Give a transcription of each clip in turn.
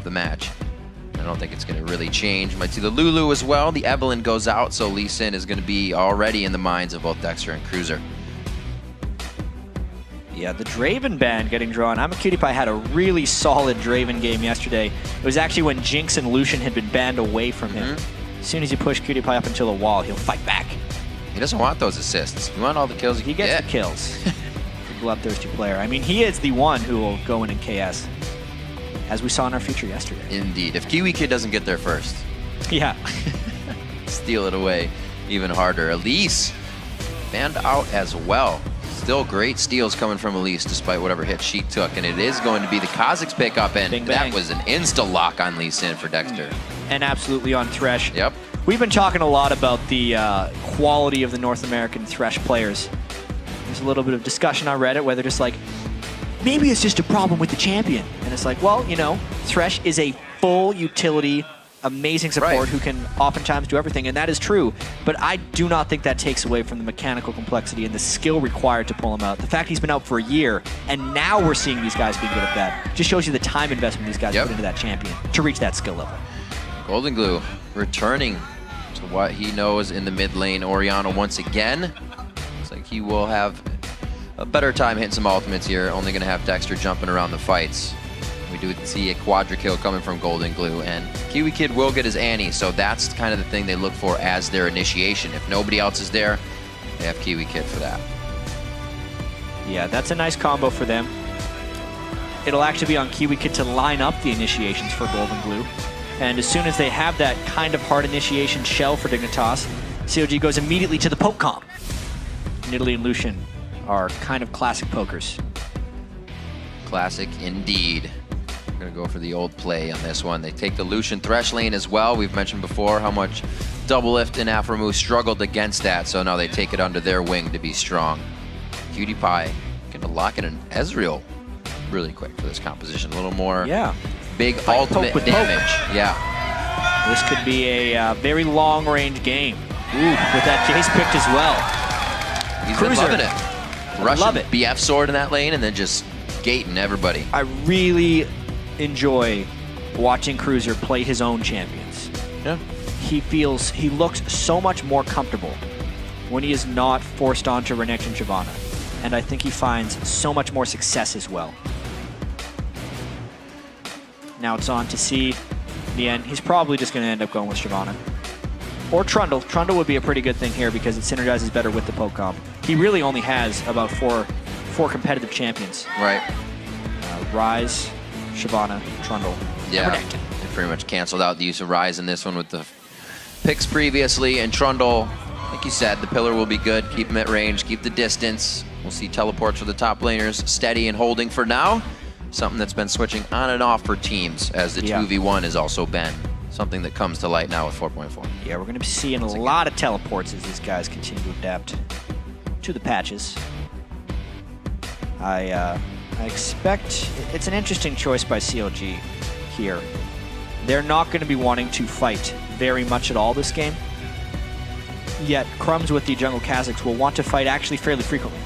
the match. I don't think it's going to really change. Might see the Lulu as well. The Evelyn goes out, so Lee Sin is going to be already in the minds of both Dexter and Cruiser. Yeah, the Draven ban getting drawn. I'm a Cutie Pie had a really solid Draven game yesterday. It was actually when Jinx and Lucian had been banned away from him. As soon as you push Cutie Pie up until a wall, he'll fight back. He doesn't want those assists. You want all the kills he gets the kills. The bloodthirsty player. I mean, he is the one who will go in KS, as we saw in our feature yesterday. Indeed. If Kiwi Kid doesn't get there first. Yeah. Steal it away even harder. Elise banned out as well. Still great steals coming from Elise despite whatever hit she took. And it is going to be the Kha'Zix pickup, and that was an insta-lock on Lee Sin for Dexter. And absolutely on Thresh. Yep. We've been talking a lot about the quality of the North American Thresh players. There's a little bit of discussion on Reddit whether just like, maybe it's just a problem with the champion. And it's like, well, you know, Thresh is a full utility, amazing support who can oftentimes do everything, and that is true. But I do not think that takes away from the mechanical complexity and the skill required to pull him out. The fact he's been out for a year, and now we're seeing these guys being good at that, just shows you the time investment these guys put into that champion to reach that skill level. Golden Glue returning to what he knows in the mid lane. Oriana once again. Looks like he will have a better time hitting some ultimates here. Only going to have Dexter jumping around the fights. We do see a quadra kill coming from Golden Glue, and Kiwi Kid will get his Annie, so that's kind of the thing they look for as their initiation. If nobody else is there, they have Kiwi Kid for that. Yeah, that's a nice combo for them. It'll actually be on Kiwi Kid to line up the initiations for Golden Glue. And as soon as they have that kind of hard initiation shell for Dignitas, CLG goes immediately to the poke comp. Nidalee and Lucian are kind of classic pokers. Classic indeed. We're going to go for the old play on this one. They take the Lucian Thresh lane as well. We've mentioned before how much Double Lift and Afromu struggled against that, so now they take it under their wing to be strong. Cutie Pie going to lock in an Ezreal really quick for this composition. A little more big ultimate damage. Yeah. This could be a very long-range game. Ooh, with that Jace picked as well. He's been loving it. Russian BF sword in that lane and then just gating everybody. I really enjoy watching Cruiser play his own champions. Yeah. He looks so much more comfortable when he is not forced onto Renekton and Shyvana. And I think he finds so much more success as well. Now it's on to see the end. He's probably just going to end up going with Shyvana. Or Trundle. Trundle would be a pretty good thing here because it synergizes better with the poke comp. He really only has about four competitive champions. Right. Ryze, Shyvana, Trundle, yeah. They pretty much canceled out the use of Ryze in this one with the picks previously. And Trundle, like you said, the pillar will be good. Keep him at range, keep the distance. We'll see teleports for the top laners, steady and holding for now. Something that's been switching on and off for teams, as the 2v1 has also been something that comes to light now with 4.4. Yeah, we're going to be seeing a lot of teleports as these guys continue to adapt to the patches. I expect it's an interesting choice by CLG here. They're not going to be wanting to fight very much at all this game. Yet Crumbs with the jungle Kha'Zix will want to fight actually fairly frequently.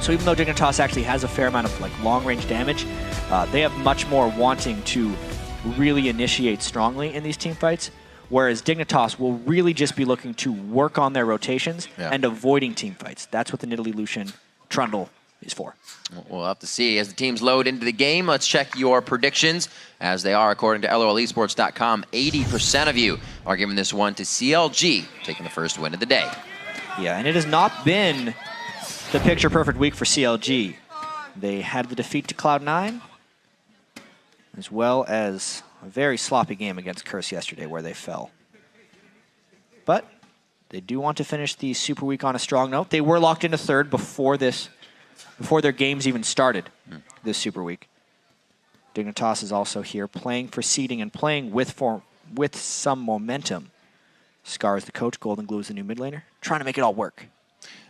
So even though Dignitas actually has a fair amount of like long-range damage, they have much more wanting to really initiate strongly in these team fights, whereas Dignitas will really just be looking to work on their rotations and avoiding team fights. That's what the Nidalee Lucian Trundle is for. We'll have to see as the teams load into the game. Let's check your predictions, as they are according to LOLesports.com. 80% of you are giving this one to CLG, taking the first win of the day. Yeah, and it has not been the picture-perfect week for CLG. They had the defeat to Cloud9, as well as a very sloppy game against Curse yesterday where they fell. But they do want to finish the Super Week on a strong note. They were locked into third before their games even started this Super Week. Dignitas is also here playing for seeding and playing with some momentum. Scar is the coach, Golden Glue is the new mid laner, trying to make it all work.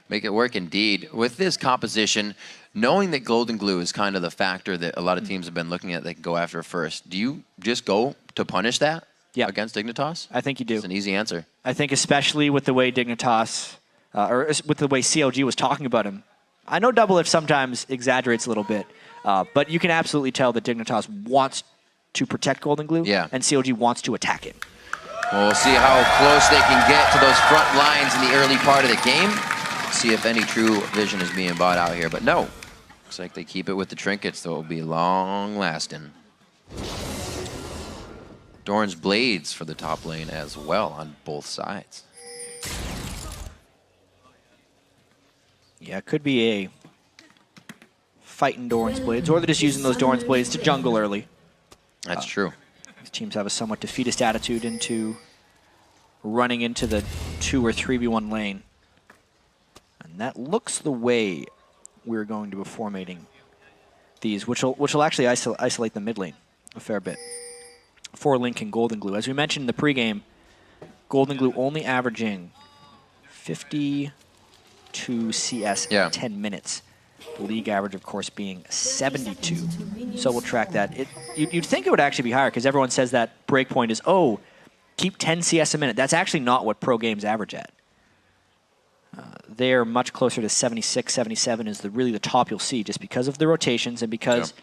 Make it work indeed. With this composition, knowing that Golden Glue is kind of the factor that a lot of teams have been looking at, they can go after first. Do you just go to punish that against Dignitas? I think you do. It's an easy answer. I think especially with the way Dignitas, or with the way CLG was talking about him. I know Double Lift sometimes exaggerates a little bit, but you can absolutely tell that Dignitas wants to protect Golden Glue, and CLG wants to attack it. Well, we'll see how close they can get to those front lines in the early part of the game. See if any true vision is being bought out here, but no. Looks like they keep it with the trinkets, so it will be long-lasting. Dorn's Blades for the top lane as well on both sides. Yeah, it could be a fighting Dorn's Blades, or they're just using those Dorn's Blades to jungle early. That's true. These teams have a somewhat defeatist attitude into running into the 2 or 3v1 lane. And that looks the way we're going to be formatting these, which will actually isolate the mid lane a fair bit for Link and Golden Glue. As we mentioned in the pregame, Golden Glue only averaging 52 CS in 10 minutes. The league average, of course, being 72. So we'll track that. You'd think it would actually be higher because everyone says that breakpoint is, oh, keep 10 CS a minute. That's actually not what pro games average at. They're much closer to 76, 77 is really the top you'll see just because of the rotations and because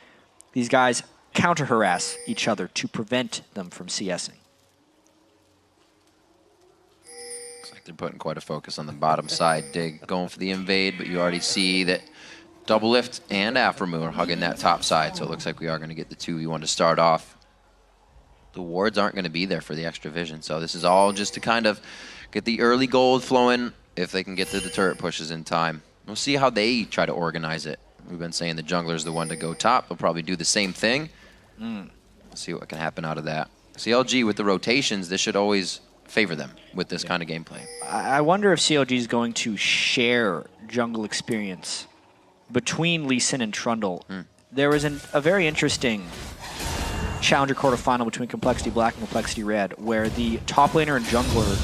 these guys counter-harass each other to prevent them from CSing. Looks like they're putting quite a focus on the bottom side. Dig going for the invade, but you already see that Double Lift and Aframu are hugging that top side, so it looks like we are going to get the 2v1 to start off. The wards aren't going to be there for the extra vision, so this is all just to kind of get the early gold flowing if they can get to the turret pushes in time. We'll see how they try to organize it. We've been saying the jungler's the one to go top. They'll probably do the same thing. We'll see what can happen out of that. CLG with the rotations, this should always favor them with this kind of gameplay. I wonder if CLG is going to share jungle experience between Lee Sin and Trundle. There was a very interesting Challenger quarterfinal between Complexity Black and Complexity Red where the top laner and jungler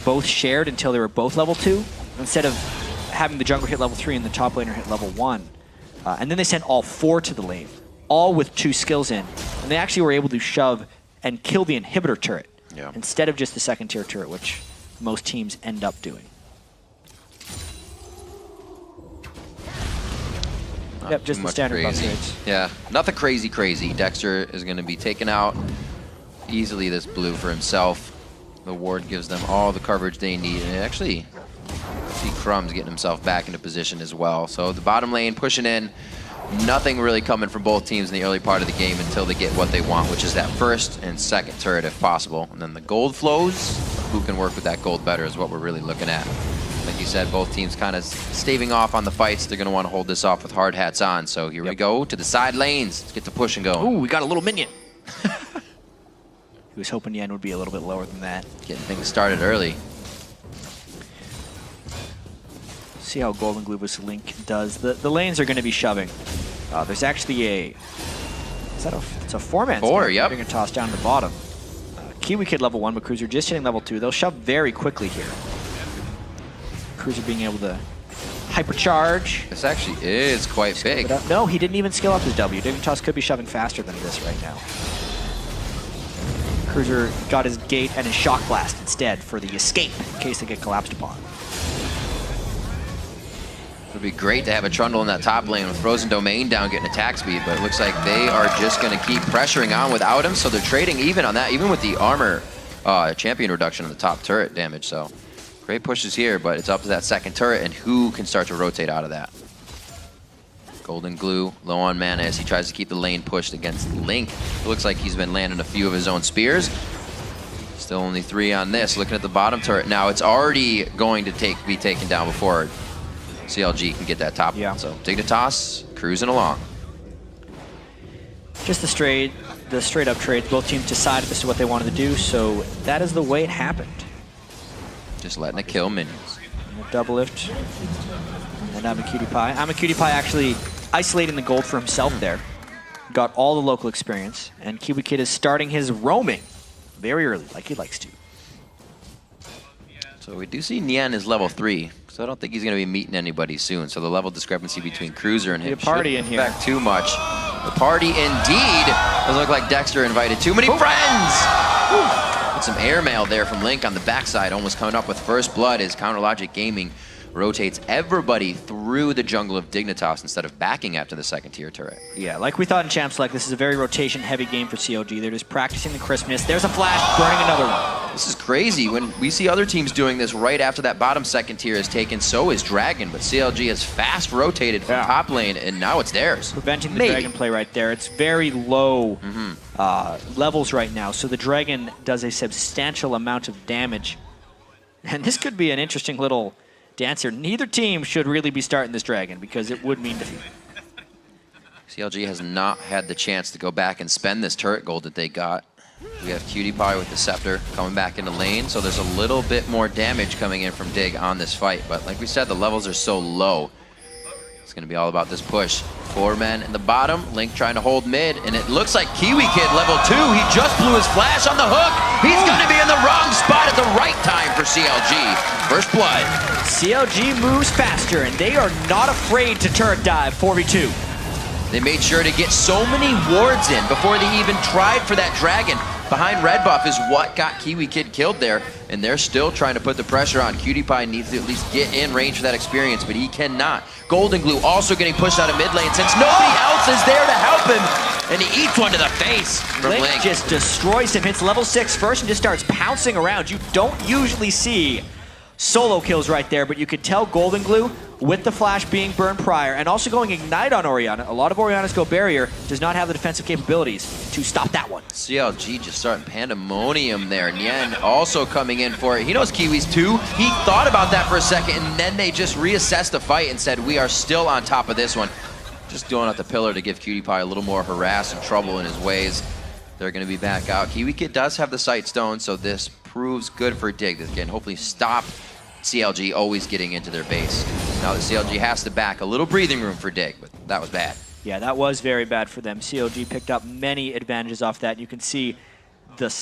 both shared until they were both level 2, instead of having the jungler hit level 3 and the top laner hit level 1. And then they sent all 4 to the lane, all with 2 skills in. And they actually were able to shove and kill the inhibitor turret instead of just the second tier turret, which most teams end up doing. Yep, just the standard buff rates. Yeah, nothing crazy. Dexter is going to be taking out easily this blue for himself. The ward gives them all the coverage they need, and actually see Crumbs getting himself back into position as well. So the bottom lane pushing in, nothing really coming from both teams in the early part of the game until they get what they want, which is that first and second turret if possible. And then the gold flows, who can work with that gold better is what we're really looking at. Like you said, both teams kind of staving off on the fights. They're going to want to hold this off with hard hats on. So here we go to the side lanes. Let's get the pushing going. Ooh, we got a little minion. He was hoping the end would be a little bit lower than that. Getting things started early. See how Golden Glue vs. Link does. The lanes are going to be shoving. There's actually it's a 4-man 4, yep. Being tossed down to the bottom. Kiwi Kid level 1, but Cruiser just hitting level 2. They'll shove very quickly here. Cruiser being able to hypercharge. This actually is quite big. No, he didn't even skill up his W. Dignitas could be shoving faster than this right now. Cruiser got his gate and his shock blast instead for the escape in case they get collapsed upon. It would be great to have a Trundle in that top lane with Frozen Domain down getting attack speed, but it looks like they are just going to keep pressuring on without him, so they're trading even on that, even with the armor champion reduction on the top turret damage. So great pushes here, but it's up to that second turret and who can start to rotate out of that. Golden Glue low on mana as he tries to keep the lane pushed against Link. It looks like he's been landing a few of his own spears. Still only 3 on this. Looking at the bottom turret now, it's already going to be taken down before CLG can get that top one. So Dignitas cruising along. Just the straight up trades. Both teams decided as to what they wanted to do, so that is the way it happened. Just letting it kill minions. And a double lift. And Cutie Pie. Cutie Pie actually isolating the gold for himself there. Got all the local experience, and Kiwi Kid is starting his roaming very early, like he likes to. So we do see Nian is level 3, so I don't think he's going to be meeting anybody soon. So the level discrepancy between Cruiser and him shouldn't affect too much. The party indeed. Doesn't look like Dexter invited too many friends. With some airmail there from Link on the backside, almost coming up with first blood as Counter Logic Gaming rotates everybody through the jungle of Dignitas instead of backing up to the second tier turret. Yeah, like we thought in Champs Select, this is a very rotation-heavy game for CLG. They're just practicing the crispness. There's a flash, burning another one. This is crazy. When we see other teams doing this right after that bottom second tier is taken, so is Dragon, but CLG has fast rotated from top lane, and now it's theirs. Preventing the Dragon play right there. It's very low levels right now, so the Dragon does a substantial amount of damage. And this could be an interesting little dance here. Neither team should really be starting this Dragon because it would mean defeat. CLG has not had the chance to go back and spend this turret gold that they got. We have Cutie Pie with the Scepter coming back into lane, so there's a little bit more damage coming in from Dig on this fight. But like we said, the levels are so low. It's going to be all about this push. 4 men in the bottom, Link trying to hold mid, and it looks like Kiwi Kid level 2. He just blew his flash on the hook. He's going to be in the wrong spot at the right time for CLG. First blood. CLG moves faster, and they are not afraid to turret dive 4v2. They made sure to get so many wards in before they even tried for that Dragon. Behind red buff is what got Kiwi Kid killed there, and they're still trying to put the pressure on. Cutie Pie needs to at least get in range for that experience, but he cannot. Golden Glue also getting pushed out of mid lane since nobody else is there to help him, and he eats one to the face from Link. Just destroys him, hits level 6 first, and just starts pouncing around. You don't usually see solo kills right there, but you could tell Golden Glue, with the flash being burned prior, and also going Ignite on Orianna. A lot of Orianna's go barrier, does not have the defensive capabilities to stop that one. CLG just starting pandemonium there. Nien also coming in for it. He knows Kiwi's too. He thought about that for a second, and then they just reassessed the fight and said, we are still on top of this one. Just going at the pillar to give Cutie Pie a little more harass and trouble in his ways. They're going to be back out. Kiwi Kid does have the Sight Stone, so this proves good for Dig. This can hopefully stop CLG always getting into their base. Now the CLG has to back a little breathing room for Dig, but that was bad. Yeah, that was very bad for them. CLG picked up many advantages off that. You can see the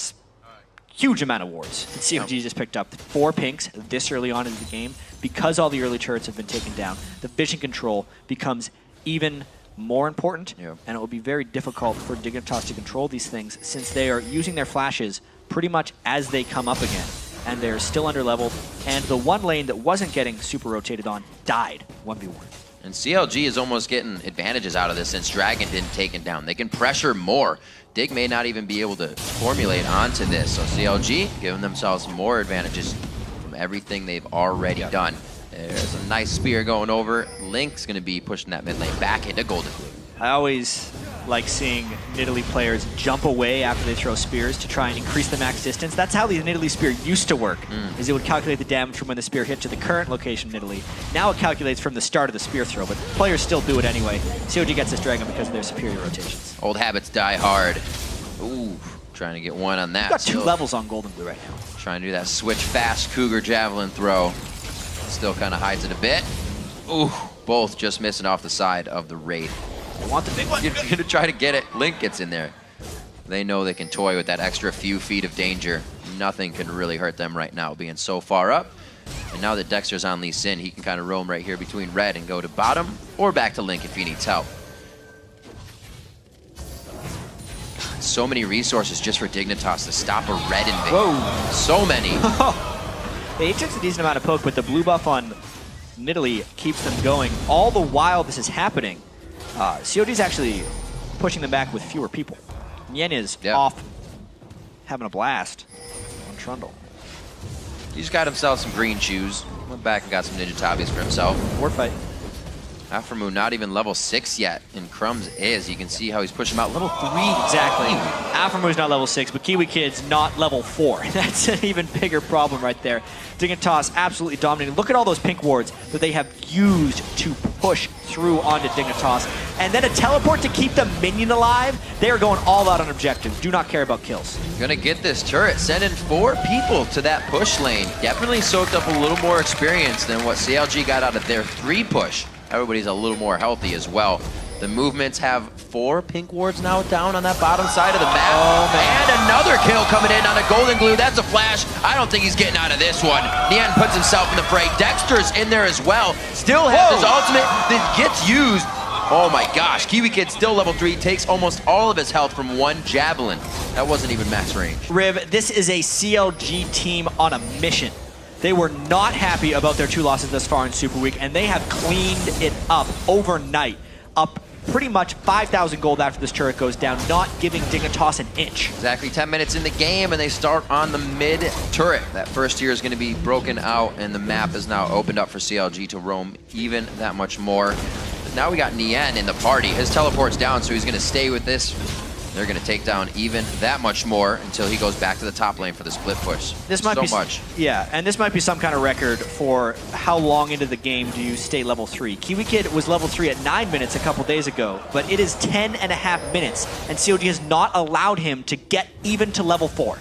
huge amount of wards that CLG just picked up. 4 pinks this early on in the game. Because all the early turrets have been taken down, the vision control becomes even more important, and it will be very difficult for Dignitas to control these things since they are using their flashes pretty much as they come up again. And they're still under-leveled, and the one lane that wasn't getting super rotated on died 1v1. And CLG is almost getting advantages out of this since Dragon didn't take it down. They can pressure more. Dig may not even be able to formulate onto this, so CLG giving themselves more advantages from everything they've already done. There's a nice spear going over. Link's going to be pushing that mid lane back into Golden Glue. I always like seeing Nidalee players jump away after they throw spears to try and increase the max distance. That's how the Nidalee spear used to work, is it would calculate the damage from when the spear hit to the current location of Nidalee. Now it calculates from the start of the spear throw, but players still do it anyway. CLG gets this Dragon because of their superior rotations. Old habits die hard. Ooh, trying to get one on that. We've got 2 levels on Golden Glue right now. Trying to do that switch fast Cougar Javelin throw. Still kind of hides it a bit. Ooh, both just missing off the side of the Wraith. They want the big one. You're gonna try to get it. Link gets in there. They know they can toy with that extra few feet of danger. Nothing can really hurt them right now, being so far up. And now that Dexter's on Lee Sin, he can kind of roam right here between red and go to bottom, or back to Link if he needs help. So many resources just for Dignitas to stop a red invade. Whoa. So many. It takes a decent amount of poke, but the blue buff on Nidalee keeps them going. All the while this is happening, COD's actually pushing them back with fewer people. Yen is off having a blast on Trundle. He's got himself some green shoes. Went back and got some Ninja Tabis for himself. War fight. Aphromoo not even level 6 yet, and Crumbs is. You can see how he's pushing him out. Level 3. Exactly. Aphromoo is not level 6, but Kiwi Kid's not level 4. That's an even bigger problem right there. Dignitas absolutely dominating. Look at all those pink wards that they have used to push through onto Dignitas. And then a teleport to keep the minion alive. They are going all out on objective. Do not care about kills. Gonna get this turret. Sending 4 people to that push lane. Definitely soaked up a little more experience than what CLG got out of their 3 push. Everybody's a little more healthy as well. The movements have 4 pink wards now down on that bottom side of the map. Oh, man. And another kill coming in on a Golden Glue. That's a flash. I don't think he's getting out of this one. Nien puts himself in the fray. Dexter's in there as well. Still has his ultimate that gets used. Oh my gosh, Kiwi Kid still level 3, takes almost all of his health from 1 Javelin. That wasn't even max range. Riv, this is a CLG team on a mission. They were not happy about their 2 losses thus far in Super Week, and they have cleaned it up overnight. Up pretty much 5,000 gold after this turret goes down, not giving Dignitas an inch. Exactly 10 minutes in the game, and they start on the mid turret. That first tier is going to be broken out, and the map is now opened up for CLG to roam even that much more. But now we got Nien in the party. His teleport's down, so he's going to stay with this. They're going to take down even that much more until he goes back to the top lane for the split push. This might be much. Yeah, and this might be some kind of record for how long into the game do you stay level 3. Kiwi Kid was level 3 at 9 minutes a couple days ago, but it is 10.5 minutes, and CLG has not allowed him to get even to level 4.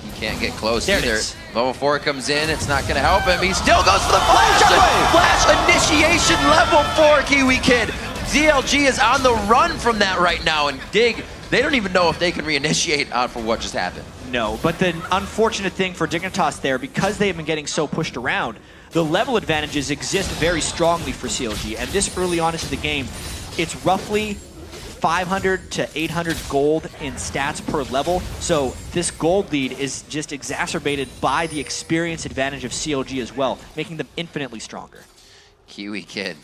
He can't get close there either. Level 4 comes in, it's not going to help him. He still goes for the flash. Flash initiation level 4, Kiwi Kid. CLG is on the run from that right now, and Dig, they don't even know if they can reinitiate for what just happened. No, but the unfortunate thing for Dignitas there, because they have been getting so pushed around, the level advantages exist very strongly for CLG, and this early on into the game, it's roughly 500 to 800 gold in stats per level, so this gold lead is just exacerbated by the experience advantage of CLG as well, making them infinitely stronger. Kiwi Kid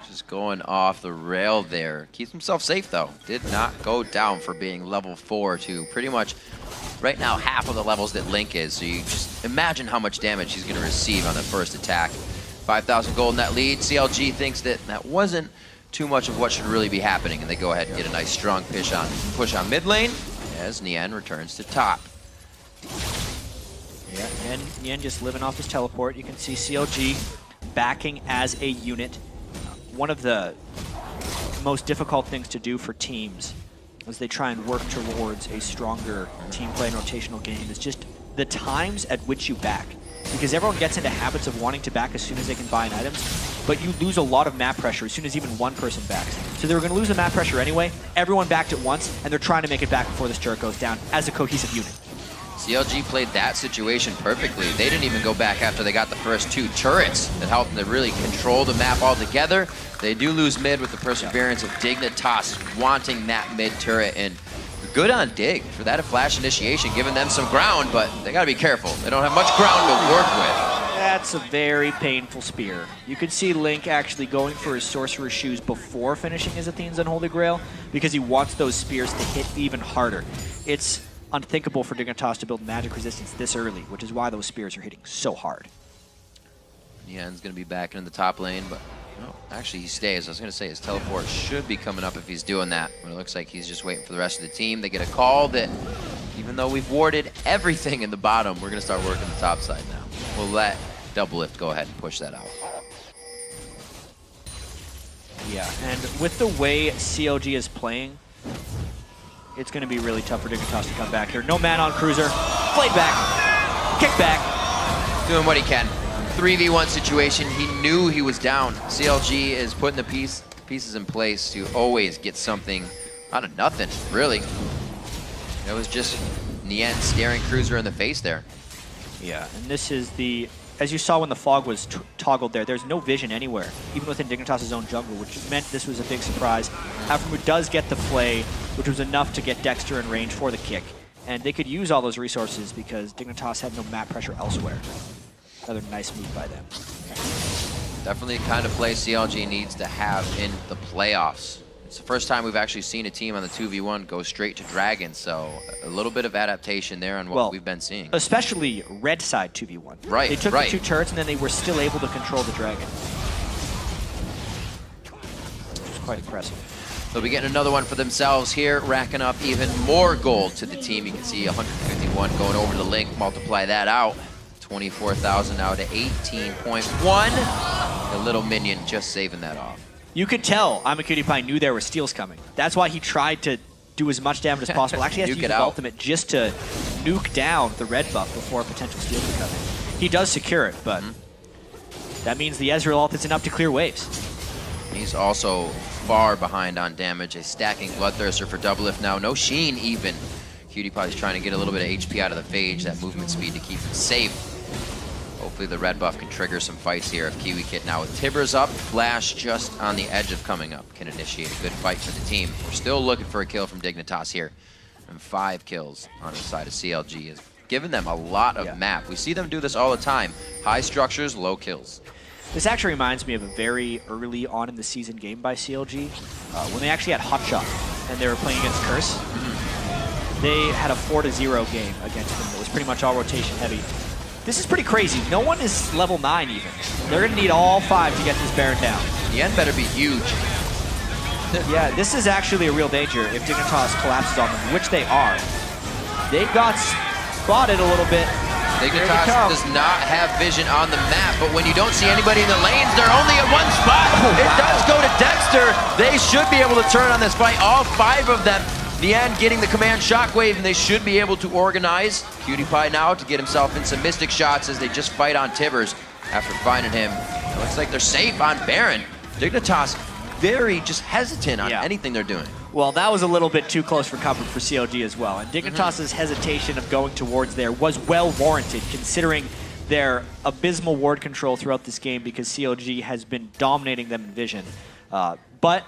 just going off the rail there. Keeps himself safe though. Did not go down for being level 4 to pretty much right now half of the levels that Link is. So you just imagine how much damage he's going to receive on the first attack. 5,000 gold in that lead. CLG thinks that that wasn't too much of what should really be happening, and they go ahead and get a nice strong push on mid lane as Nien returns to top. Yeah, and Nien just living off his teleport. You can see CLG backing as a unit. One of the most difficult things to do for teams as they try and work towards a stronger team play and rotational game is just the times at which you back. Because everyone gets into habits of wanting to back as soon as they can buy items, but you lose a lot of map pressure as soon as even one person backs. So they were going to lose the map pressure anyway. Everyone backed at once, and they're trying to make it back before this turret goes down as a cohesive unit. CLG played that situation perfectly. They didn't even go back after they got the first 2 turrets that helped them to really control the map altogether. They do lose mid with the perseverance of Dignitas wanting that mid turret, and good on Dig for that flash initiation, giving them some ground, but they gotta be careful. They don't have much ground to work with. That's a very painful spear. You could see Link actually going for his Sorcerer's Shoes before finishing his Athene's Unholy Grail because he wants those spears to hit even harder. It's unthinkable for Dignitas to build magic resistance this early, which is why those spears are hitting so hard. Nien's gonna be back in the top lane, but no, actually he stays. I was gonna say his teleport should be coming up if he's doing that, but it looks like he's just waiting for the rest of the team. They get a call that even though we've warded everything in the bottom, we're gonna start working the top side now. We'll let Doublelift go ahead and push that out. Yeah, and with the way CLG is playing, it's going to be really tough for Dignitas to come back here. No man on Cruiser. Flayed back. Kick back. Doing what he can. 3v1 situation. He knew he was down. CLG is putting the pieces in place to always get something out of nothing, really. It was just Nien staring Cruiser in the face there. Yeah, and this is the... As you saw when the fog was toggled there, there's no vision anywhere, even within Dignitas' own jungle, which meant this was a big surprise. Aphromoo does get the flay, which was enough to get Dexter in range for the kick. And they could use all those resources because Dignitas had no map pressure elsewhere. Another nice move by them. Definitely the kind of play CLG needs to have in the playoffs. It's the first time we've actually seen a team on the 2v1 go straight to Dragon, so a little bit of adaptation there on what we've been seeing. Especially red side 2v1. Right, They took the 2 turrets and then they were still able to control the Dragon. Which was quite impressive. They'll be getting another one for themselves here, racking up even more gold to the team. You can see 151 going over to Link, multiply that out. 24,000 now to 18.1. The little minion just saving that off. You could tell I'mACutiePie knew there were steals coming. That's why he tried to do as much damage as possible. Actually, he has to use his ultimate just to nuke down the red buff before a potential steal can come in. He does secure it, but that means the Ezreal ult isn't up to clear waves. He's also far behind on damage. A stacking Bloodthirster for Doublelift now. No Sheen even. CutiePie is trying to get a little bit of HP out of the Phage, that movement speed to keep him safe. Hopefully the red buff can trigger some fights here. If Kiwi Kid now with Tibbers up, Flash just on the edge of coming up can initiate a good fight for the team. We're still looking for a kill from Dignitas here. And 5 kills on the side of CLG as given them a lot of map. We see them do this all the time. High structures, low kills. This actually reminds me of a very early on in the season game by CLG, when they actually had Hotshot and they were playing against Curse. They had a 4-0 game against them. It was pretty much all rotation heavy. This is pretty crazy. No one is level 9 even. They're going to need all 5 to get this Baron down. The end better be huge. Yeah, this is actually a real danger if Dignitas collapses on them, which they are. They got spotted a little bit. Dignitas does not have vision on the map, but when you don't see anybody in the lanes, they're only at one spot. It does go to Dexter. They should be able to turn on this fight, all 5 of them. Nian getting the command shockwave, and they should be able to organize. PewDiePie now to get himself in some mystic shots as they just fight on Tibbers after finding him. It looks like they're safe on Baron. Dignitas very just hesitant on anything they're doing. Well, that was a little bit too close for comfort for CLG as well. And Dignitas' hesitation of going towards there was well warranted, considering their abysmal ward control throughout this game, because CLG has been dominating them in vision. But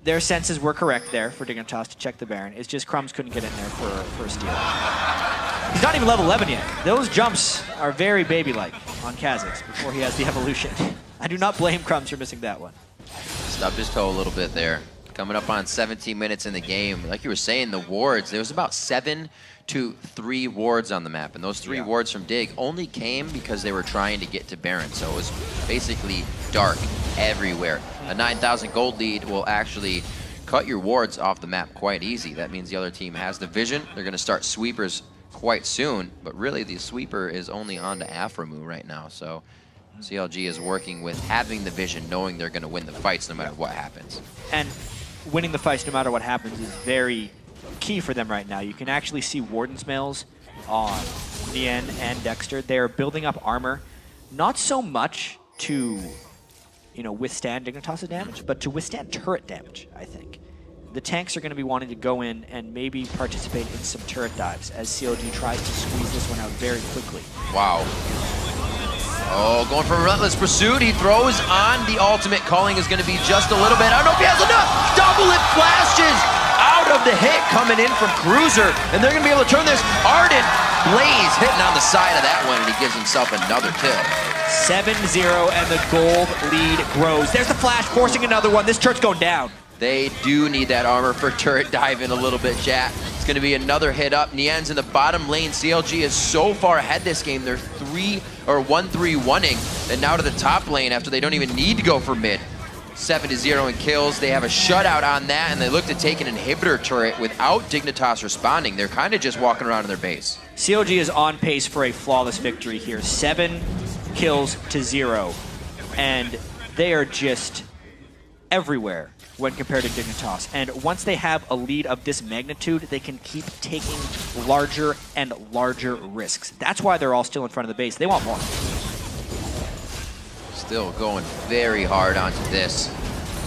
their senses were correct there for Dignitas to check the Baron. It's just Crumbs couldn't get in there for a steal. He's not even level 11 yet. Those jumps are very baby-like on Kha'Zix before he has the evolution. I do not blame Crumbs for missing that one. Stubbed his toe a little bit there. Coming up on 17 minutes in the game. Like you were saying, the wards, there was about 7 to 3 wards on the map. And those 3 wards from Dig only came because they were trying to get to Baron. So it was basically dark everywhere. A 9,000 gold lead will actually cut your wards off the map quite easy. That means the other team has the vision. They're going to start sweepers quite soon. But really, the sweeper is only on to Aframu right now. So CLG is working with having the vision, knowing they're going to win the fights no matter what happens. And winning the fights no matter what happens is very key for them right now. You can actually see Warden's Mails on Nian and Dexter. They're building up armor, not so much to, you know, withstand Dignitas' damage, but to withstand turret damage, I think. The tanks are going to be wanting to go in and maybe participate in some turret dives as CLG tries to squeeze this one out very quickly. Wow. Oh, going for a relentless pursuit. He throws on the ultimate. Calling is going to be just a little bit. I don't know if he has enough. Double it flashes out of the hit coming in from Cruiser. And they're going to be able to turn this. Ardent Blaze hitting on the side of that one, and he gives himself another kill. 7-0, and the gold lead grows. There's the flash, forcing another one. This turret's going down. They do need that armor for turret dive in a little bit, chat. It's going to be another hit up. Nian's in the bottom lane. CLG is so far ahead this game. They're 1-3-1-ing. And now to the top lane after they don't even need to go for mid. 7-0 in kills. They have a shutout on that, and they look to take an inhibitor turret without Dignitas responding. They're kind of just walking around in their base. CLG is on pace for a flawless victory here. 7 kills to 0. And they are just everywhere when compared to Dignitas. And once they have a lead of this magnitude, they can keep taking larger and larger risks. That's why they're all still in front of the base. They want more. Still going very hard onto this.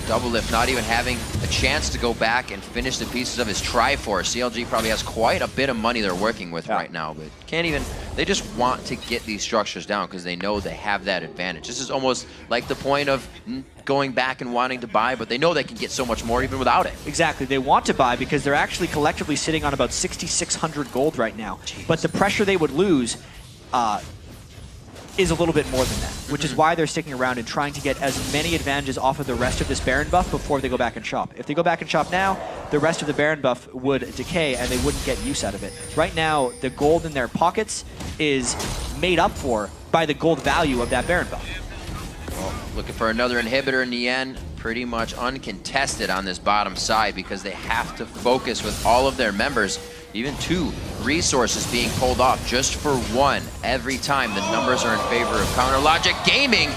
Doublelift not even having a chance to go back and finish the pieces of his Triforce. CLG probably has quite a bit of money they're working with right now, but can't even, they just want to get these structures down because they know they have that advantage. This is almost like the point of going back and wanting to buy, but they know they can get so much more even without it. Exactly, they want to buy because they're actually collectively sitting on about 6,600 gold right now. Jeez. But the pressure they would lose is a little bit more than that, which is why they're sticking around and trying to get as many advantages off of the rest of this Baron buff before they go back and shop. If they go back and shop now, the rest of the Baron buff would decay and they wouldn't get use out of it. Right now, the gold in their pockets is made up for by the gold value of that Baron buff. Well, looking for another inhibitor in the end. Pretty much uncontested on this bottom side because they have to focus with all of their members. Even 2 resources being pulled off just for 1 every time. The numbers are in favor of Counter Logic Gaming.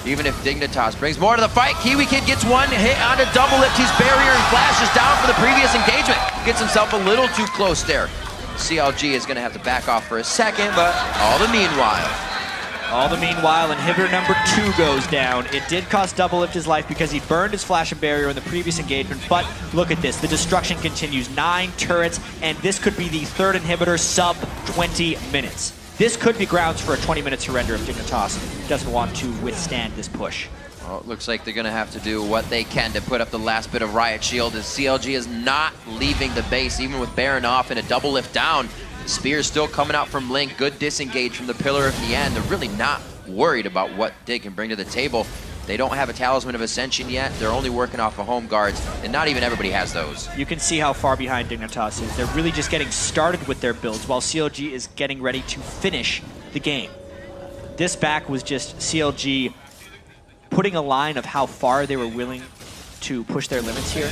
Even if Dignitas brings more to the fight, Kiwi Kid gets 1 hit onto Doublelift. He's barrier and flashes down for the previous engagement. Gets himself a little too close there. CLG is going to have to back off for a second, but all the meanwhile, inhibitor number 2 goes down. It did cost Doublelift his life because he burned his flash and barrier in the previous engagement, but look at this. The destruction continues. 9 turrets, and this could be the 3rd inhibitor sub 20 minutes. This could be grounds for a 20-minute surrender if Dignitas doesn't want to withstand this push. Well, it looks like they're going to have to do what they can to put up the last bit of Riot Shield as CLG is not leaving the base, even with Baron off and a Doublelift down. Spears still coming out from Link. Good disengage from the pillar of Nian. They're really not worried about what Dig can bring to the table. They don't have a Talisman of Ascension yet. They're only working off of home guards, and not even everybody has those. You can see how far behind Dignitas is. They're really just getting started with their builds, while CLG is getting ready to finish the game. This back was just CLG putting a line of how far they were willing to push their limits here.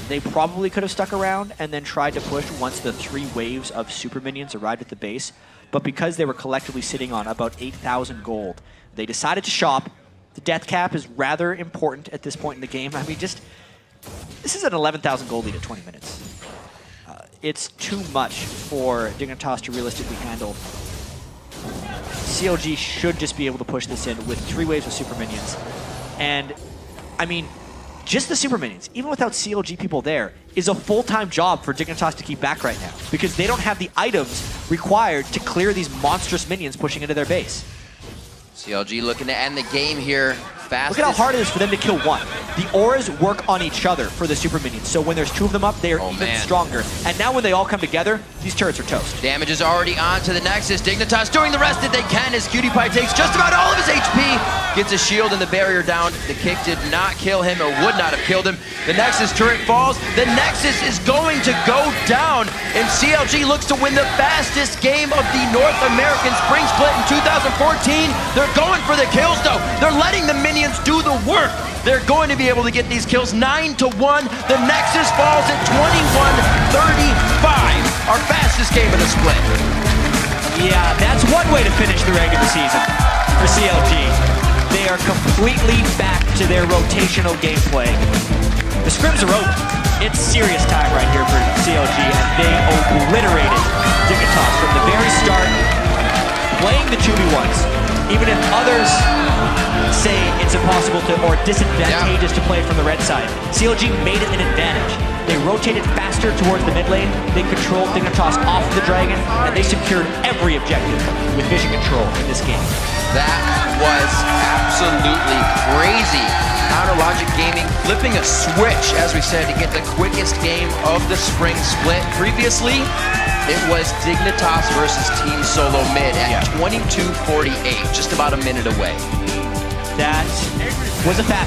They probably could have stuck around and then tried to push once the 3 waves of super minions arrived at the base, but because they were collectively sitting on about 8,000 gold, they decided to shop. The death cap is rather important at this point in the game. I mean, this is an 11,000 gold lead at 20 minutes. It's too much for Dignitas to realistically handle. CLG should just be able to push this in with 3 waves of super minions. And, I mean, just the super minions, even without CLG people there, is a full-time job for Dignitas to keep back right now, because they don't have the items required to clear these monstrous minions pushing into their base. CLG looking to end the game here. Fastest. Look at how hard it is for them to kill one. The auras work on each other for the super minions, so when there's 2 of them up, they are even stronger. And now when they all come together, these turrets are toast. Damage is already on to the Nexus. Dignitas doing the rest that they can as Cutie Pie takes just about all of his HP. Gets a shield and the barrier down. The kick did not kill him, or would not have killed him. The Nexus turret falls. The Nexus is going to go down, and CLG looks to win the fastest game of the North American Spring Split in 2014. They're going for the kills, though. They're letting the minions do the work. They're going to be able to get these kills 9-1. The Nexus falls at 21-35. Our fastest game of the split. Yeah, that's one way to finish the regular season for CLG. They are completely back to their rotational gameplay. The scrims are over. It's serious time right here for CLG, and they obliterated Dignitas from the very start, playing the 2v1s. Even if others say it's impossible to, or disadvantageous to play from the red side, CLG made it an advantage. They rotated faster towards the mid lane, they controlled Dignitas off the dragon, and they secured every objective with vision control in this game. That was absolutely crazy. Counter Logic Gaming flipping a switch, as we said, to get the quickest game of the spring split. Previously, it was Dignitas versus Team Solo Mid at 22:48, just about a minute away. That was a fast